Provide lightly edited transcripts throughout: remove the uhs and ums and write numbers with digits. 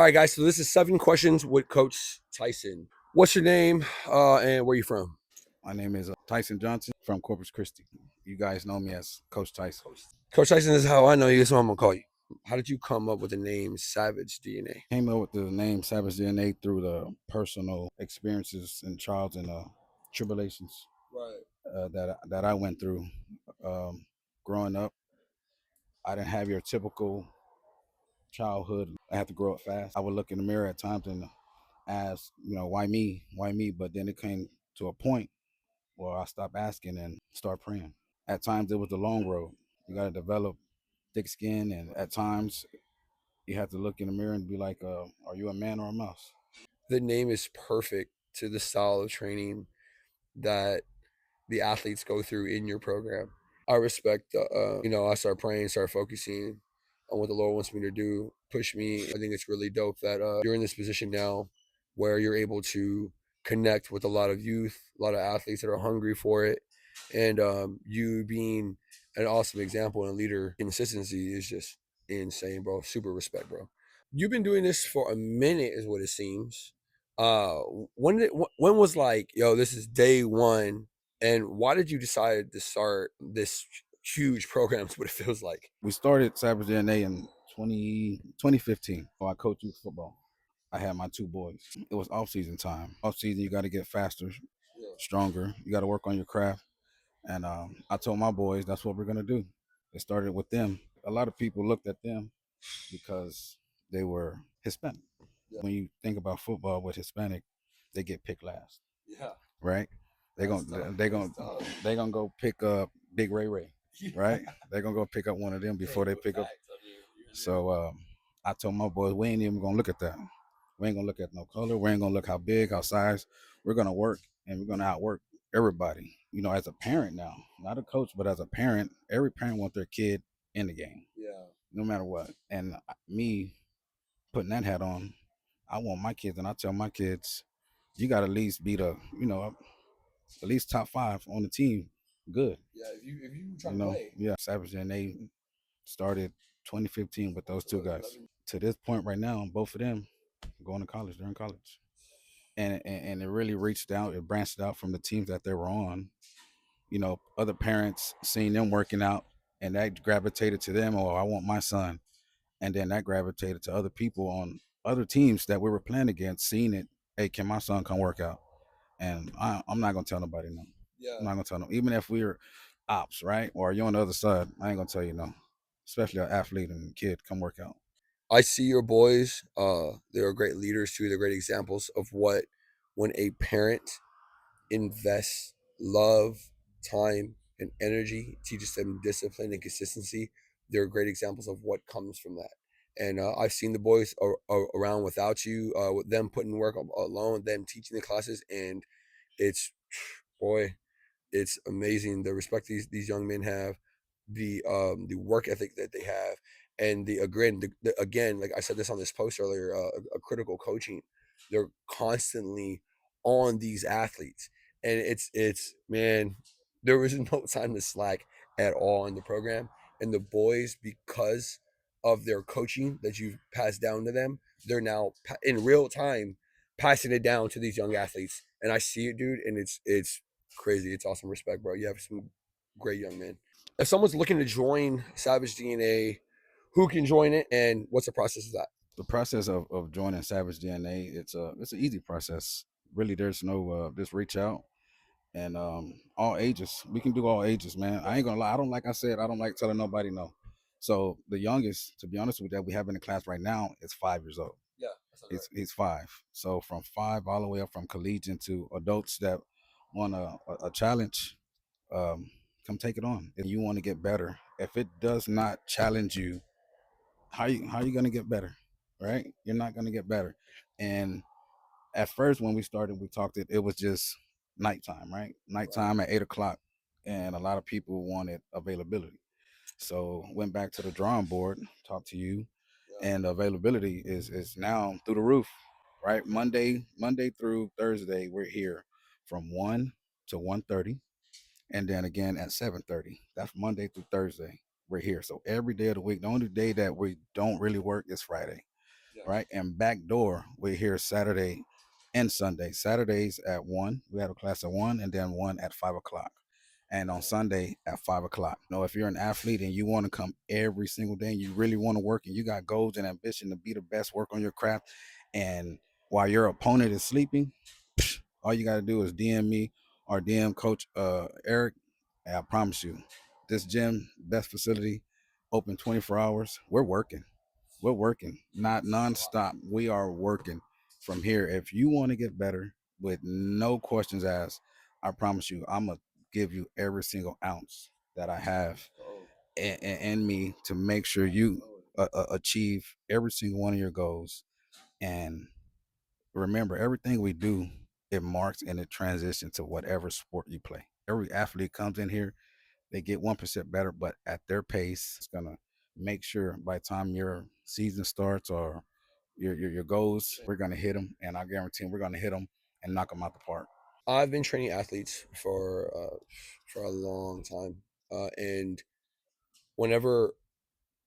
All right, guys. So this is 7 questions with Coach Tyson. What's your name and where you from? My name is Tyson Johnson from Corpus Christi. You guys know me as Coach Tyson. Coach Tyson is how I know you. That's what I'm gonna call you. How did you come up with the name Savage DNA? Came up with the name Savage DNA through the personal experiences and trials and tribulations Right. that I went through growing up. I didn't have your typical childhood. I had to grow up fast. I would look in the mirror at times and ask, why me? Why me? But then it came to a point where I stopped asking and start praying. At times it was the long road. You got to develop thick skin, and at times you have to look in the mirror and be like, are you a man or a mouse? The name is perfect to the style of training that the athletes go through in your program. I respect, I start praying, start focusing on what the Lord wants me to do, push me. I think it's really dope that you're in this position now where you're able to connect with a lot of youth, a lot of athletes that are hungry for it. And you being an awesome example and leader, consistency is just insane, bro. Super respect, bro. You've been doing this for a minute, is what it seems. Uh, when was like, yo, this is day one, and why did you decide to start this huge program? Is what it feels like. We started Savage DNA in 2015. I coached youth football. I had my two boys. It was off season time. Off season, you got to get faster, Yeah. stronger. You got to work on your craft. And I told my boys that's what we're gonna do. It started with them. A lot of people looked at them because they were Hispanic. Yeah. When you think about football with Hispanic, they get picked last, Yeah. right? They That's gonna tough. they That's gonna tough. they gonna go pick up Big Ray Ray, Yeah. right? They're gonna go pick up one of them before they But pick up. facts, I mean, So I told my boys we ain't even gonna look at that. We ain't gonna look at no color. We ain't gonna look how big, how size. We're gonna work and we're gonna outwork everybody. As a parent now, not a coach, but as a parent, every parent wants their kid in the game, yeah. no matter what. And me putting that hat on, I want my kids, and I tell my kids, you got to at least be at least top five on the team. Good. Yeah. If you try to play. Yeah. Savage and they started 2015 with those two guys. To this point right now, both of them going to college. They're in college. And it really reached out, it branched out from the teams that they were on. Other parents seeing them working out and that gravitated to them. Oh, I want my son. And then that gravitated to other people on other teams that we were playing against, seeing it. Hey, can my son come work out? And I'm not gonna tell nobody no. Yeah. I'm not gonna tell them. Even if we're ops, right? Or you're on the other side, I ain't gonna tell you no. Especially an athlete and kid, come work out. I see your boys. They're great leaders too. They're great examples of what when a parent invests love, time, and energy, teaches them discipline and consistency. They're great examples of what comes from that. And I've seen the boys around without you, with them putting work alone, them teaching the classes, and it's boy, it's amazing the respect these young men have, the work ethic that they have, and again, like I said this on this post earlier, a critical coaching. They're constantly on these athletes, and it's man, there was no time to slack at all in the program, and the boys, because of their coaching that you've passed down to them, they're now in real time passing it down to these young athletes, and I see it, dude, and it's crazy. It's awesome. Respect, bro. You have some great young men. If someone's looking to join Savage DNA, who can join it, and what's the process of that? The process of joining Savage DNA, it's an easy process. Really, there's no just reach out and all ages. We can do all ages, man. I ain't gonna lie. Like I said, I don't like telling nobody no. So the youngest, to be honest with you, that we have in the class right now is 5 years old. Yeah, that sounds right. He's five. So from five all the way up from collegiate to adults that want a challenge, come take it on. If you want to get better, if it does not challenge you, how you gonna get better, right? You're not gonna get better. And at first when we started, we talked it was just nighttime, right? Nighttime at 8 o'clock, and a lot of people wanted availability. So went back to the drawing board, talked to you, Yeah. and availability is now through the roof, right? Monday through Thursday, we're here from 1 to 1:30, and then again at 7:30. That's Monday through Thursday. We're here. So every day of the week. The only day that we don't really work is Friday. right? And backdoor, we're here Saturday and Sunday. Saturdays at 1, we have a class at 1, and then one at 5 o'clock. And on Sunday at 5 o'clock. If you're an athlete and you want to come every single day and you really want to work and you got goals and ambition to be the best, work on your craft, and while your opponent is sleeping, all you got to do is DM me or DM Coach Eric. And I promise you, this gym, best facility, open 24 hours. We're working. We're working, not nonstop. We are working from here. If you want to get better with no questions asked, I promise you, I'm going to give you every single ounce that I have in me to make sure you achieve every single one of your goals. And remember, everything we do, it marks and it transitions to whatever sport you play. Every athlete comes in here, they get 1% better, but at their pace. It's gonna make sure by the time your season starts or your goals, we're gonna hit them, and I guarantee we're gonna hit them and knock them out the park. I've been training athletes for a long time, and whenever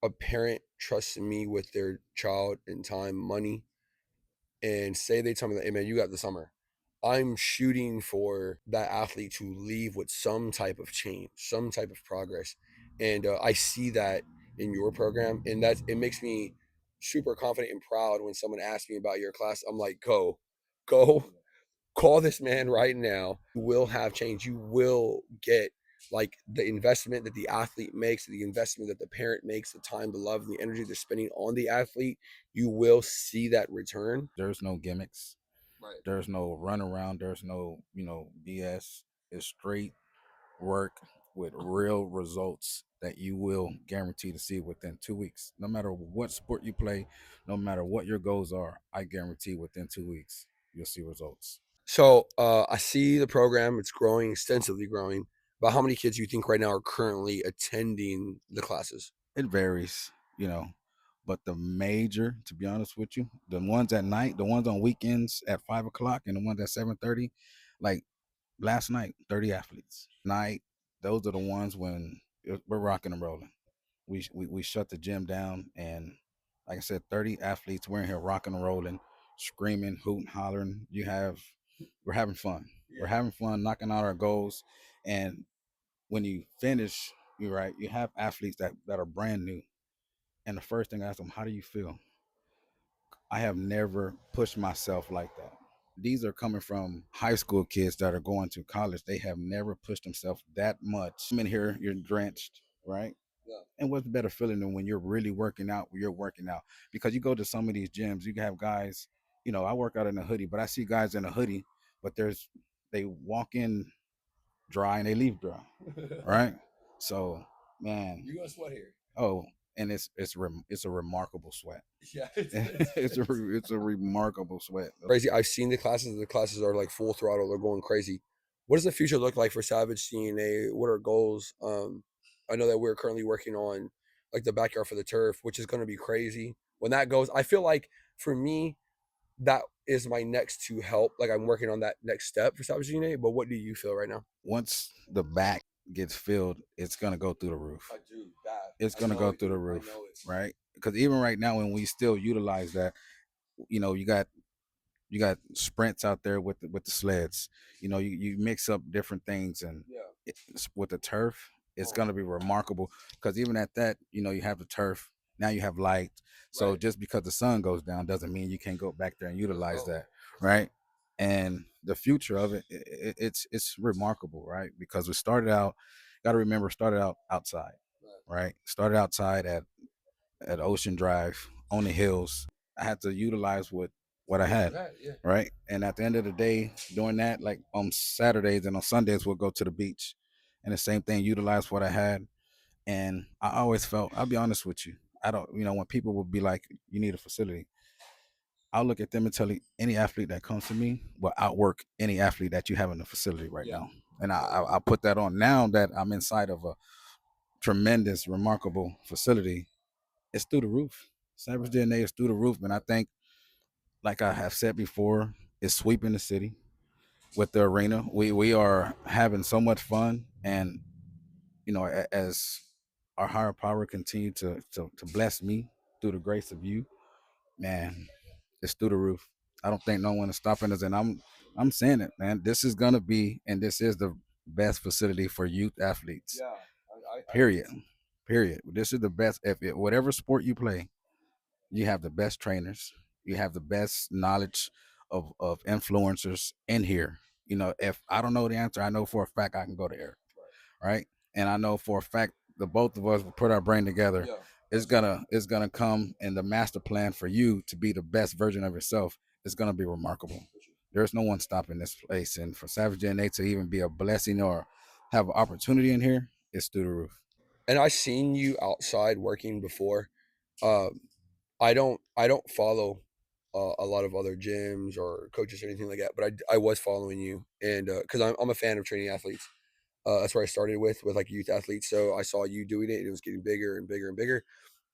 a parent trusts me with their child and time, money, and say they tell me that, hey man, you got the summer. I'm shooting for that athlete to leave with some type of change, some type of progress, and I see that in your program, and that it makes me super confident and proud when someone asks me about your class. I'm like, go, call this man right now. You will have change. You will get like the investment that the athlete makes, the investment that the parent makes, the time, the love, and the energy they're spending on the athlete. You will see that return. There's no gimmicks. Right. There's no run around. There's no BS. It's straight work with real results that you will guarantee to see within 2 weeks. No matter what sport you play, no matter what your goals are, I guarantee within 2 weeks you'll see results. So I see the program; it's growing, extensively growing. But how many kids do you think right now are currently attending the classes? It varies, you know, but the major, to be honest with you, the ones at night, the ones on weekends at 5 o'clock, and the ones at 7:30, like last night, 30 athletes. Night, those are the ones when we're rocking and rolling. We shut the gym down, and like I said, 30 athletes. We're in here rocking and rolling, screaming, hooting, hollering. We're having fun. We're having fun, knocking out our goals, and when you finish, you're right. You have athletes that are brand new, and the first thing I ask them, "How do you feel?" I have never pushed myself like that. These are coming from high school kids that are going to college. They have never pushed themselves that much. I'm in here, you're drenched, right? And what's better feeling than when you're really working out, when you're working out? Because you go to some of these gyms, you can have guys, I work out in a hoodie, but I see guys in a hoodie, but they walk in dry and they leave dry, right? So, man, You're gonna sweat here. oh, and it's a remarkable sweat. Yeah, It's a remarkable sweat. crazy. I've seen the classes. The classes are like full throttle. They're going crazy. What does the future look like for Savage CNA? What are goals? I know that we're currently working on like the backyard for the turf, which is going to be crazy. When that goes, I feel like for me, that is my next to help. Like I'm working on that next step for Savage CNA. But what do you feel right now? Once the back gets filled, it's gonna go through the roof. I do bad. It's I gonna know go it, through the dude. I roof, know it. right? Because even right now, when we still utilize that, you got sprints out there with the sleds. You mix up different things, and Yeah. with the turf, it's Oh, gonna be remarkable. Because even at that, you have the turf. Now you have light. So right. just because the sun goes down doesn't mean you can't go back there and Let's utilize go. that, right? And the future of it, it's remarkable, right? Because we started out. Got to remember, started out outside, Right. right? Started outside at Ocean Drive on the hills. I had to utilize what I had, Yeah. right? And at the end of the day, doing that, like on Saturdays and on Sundays, we'll go to the beach, and the same thing, utilize what I had. And I always felt, I'll be honest with you, I don't, when people will be like, "You need a facility," I'll look at them and tell you, any athlete that comes to me will outwork any athlete that you have in the facility right Yeah. now. And I put that on now that I'm inside of a tremendous, remarkable facility. It's through the roof. Savage DNA is through the roof, and I think, like I have said before, it's sweeping the city with the arena. We are having so much fun, and as our higher power continue to bless me through the grace of you, man, it's through the roof. I don't think no one is stopping us, and I'm saying it, man. This is gonna be, and this is the best facility for youth athletes. Yeah, I agree Period. too. Period. This is the best. Whatever sport you play, you have the best trainers. You have the best knowledge of influencers in here. You know, if I don't know the answer, I know for a fact I can go to Eric, right? And I know for a fact the both of us will put our brain together. Yeah, absolutely. It's gonna come, and the master plan for you to be the best version of yourself is gonna be remarkable. There's no one stopping this place, and for Savage and Nate to even be a blessing or have an opportunity in here, it's through the roof. And I seen you outside working before. Um, I don't follow a lot of other gyms or coaches or anything like that, but I was following you, and because I'm a fan of training athletes. That's where I started with like youth athletes. So I saw you doing it, and it was getting bigger and bigger and bigger.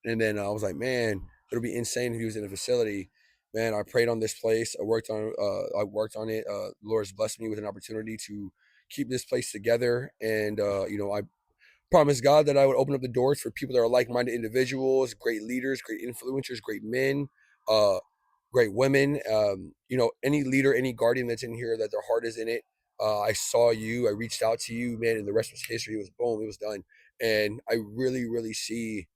And then I was like, man, it'll be insane if he was in a facility. Man, I prayed on this place. I worked on it. The Lord has blessed me with an opportunity to keep this place together. And I promised God that I would open up the doors for people that are like-minded individuals, great leaders, great influencers, great men, uh, great women. Any leader, any guardian that's in here that their heart is in it. I saw you. I reached out to you, man, and the rest was history. It was boom. It was done. And I really, really see.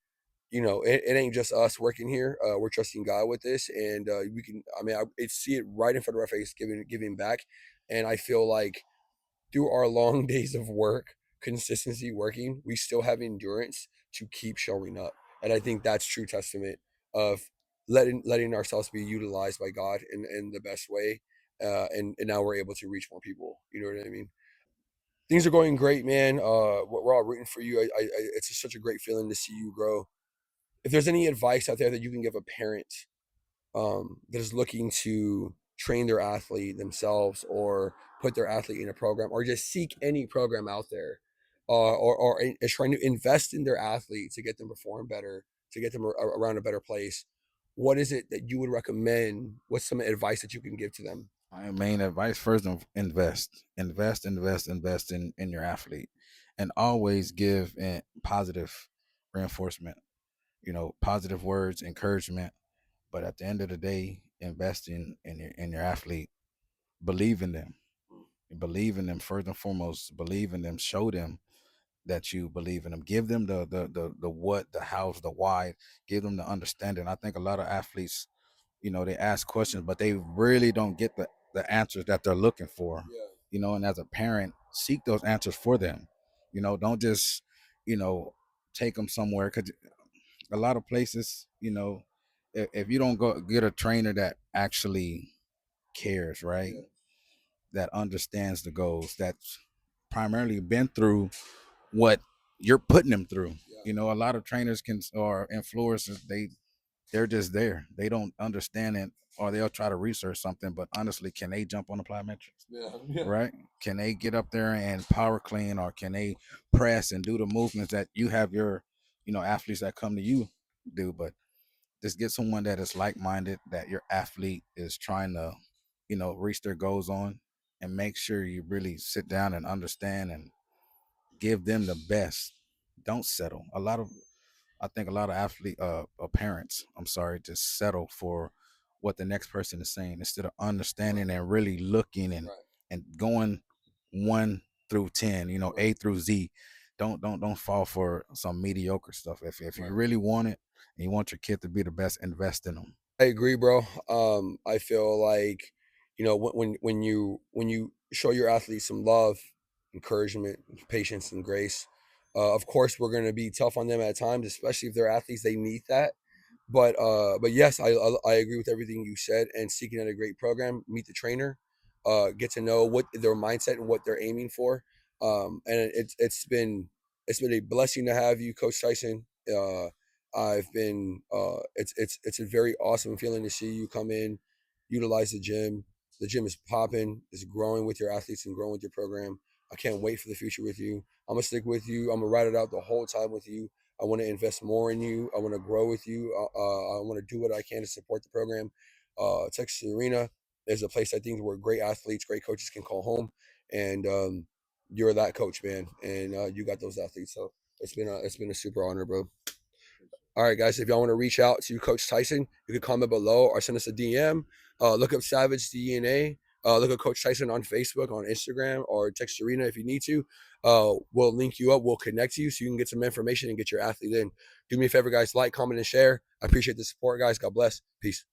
It ain't just us working here. We're trusting God with this, and we can. I mean, I see it right in front of our face, giving back, and I feel like through our long days of work, consistency working, we still have endurance to keep showing up. And I think that's true testament of letting ourselves be utilized by God in the best way. And now we're able to reach more people. You know what I mean? Things are going great, man. We're all rooting for you. It's just such a great feeling to see you grow. If there's any advice out there that you can give a parent that is looking to train their athlete themselves or put their athlete in a program or just seek any program out there or is trying to invest in their athlete to get them perform better, to get them around a better place, what is it that you would recommend? What's some advice that you can give to them? My main advice first: invest in your athlete, and always give positive reinforcement. Positive words, encouragement. But at the end of the day, invest in your athlete. Believe in them. Believe in them first and foremost. Believe in them. Show them that you believe in them. Give them the what, the hows, the why. Give them the understanding. I think a lot of athletes, they ask questions, but they really don't get the answers that they're looking for. Yeah. And as a parent, seek those answers for them. Don't just, you know, take them somewhere, because a lot of places, if you don't go get a trainer that actually cares, right? Yeah. That understands the goals, that's primarily been through what you're putting them through. Yeah. A lot of trainers can or influencers, they're just there. They don't understand it, or they'll try to research something, but honestly, can they jump on the plyometrics? Yeah. Yeah. Right? Can they get up there and power clean, or can they press and do the movements that you have your, athletes that come to you do? But just get someone that is like-minded, that your athlete is trying to, reach their goals on, and make sure you really sit down and understand and give them the best. Don't settle. I think a lot of parents, I'm sorry, just settle for what the next person is saying instead of Right. understanding and really looking Right. and going 1 through 10, Right. A through Z. Don't fall for some mediocre stuff. If you Right. really want it and you want your kid to be the best, invest in them. I agree, bro. I feel like, when you show your athletes some love, encouragement, patience, and grace. Of course, we're going to be tough on them at times, especially if they're athletes. They need that. But yes, I agree with everything you said. And seeking out a great program, meet the trainer, get to know what their mindset and what they're aiming for. And it's been a blessing to have you, Coach Tyson. I've been it's a very awesome feeling to see you come in, utilize the gym. The gym is popping, is growing with your athletes and growing with your program. I can't wait for the future with you. I'm gonna stick with you. I'm gonna ride it out the whole time with you. I want to invest more in you. I want to grow with you. I want to do what I can to support the program. Texas Arena is a place I think where great athletes, great coaches can call home, and you're that coach, man, and you got those athletes. So it's been a super honor, bro. All right, guys, if y'all want to reach out to Coach Tyson, you can comment below or send us a DM. Look up Savage DNA. Look up Coach Tyson on Facebook, on Instagram, or text Serena if you need to. We'll link you up. We'll connect you so you can get some information and get your athlete in. Do me a favor, guys. Like, comment, and share. I appreciate the support, guys. God bless. Peace.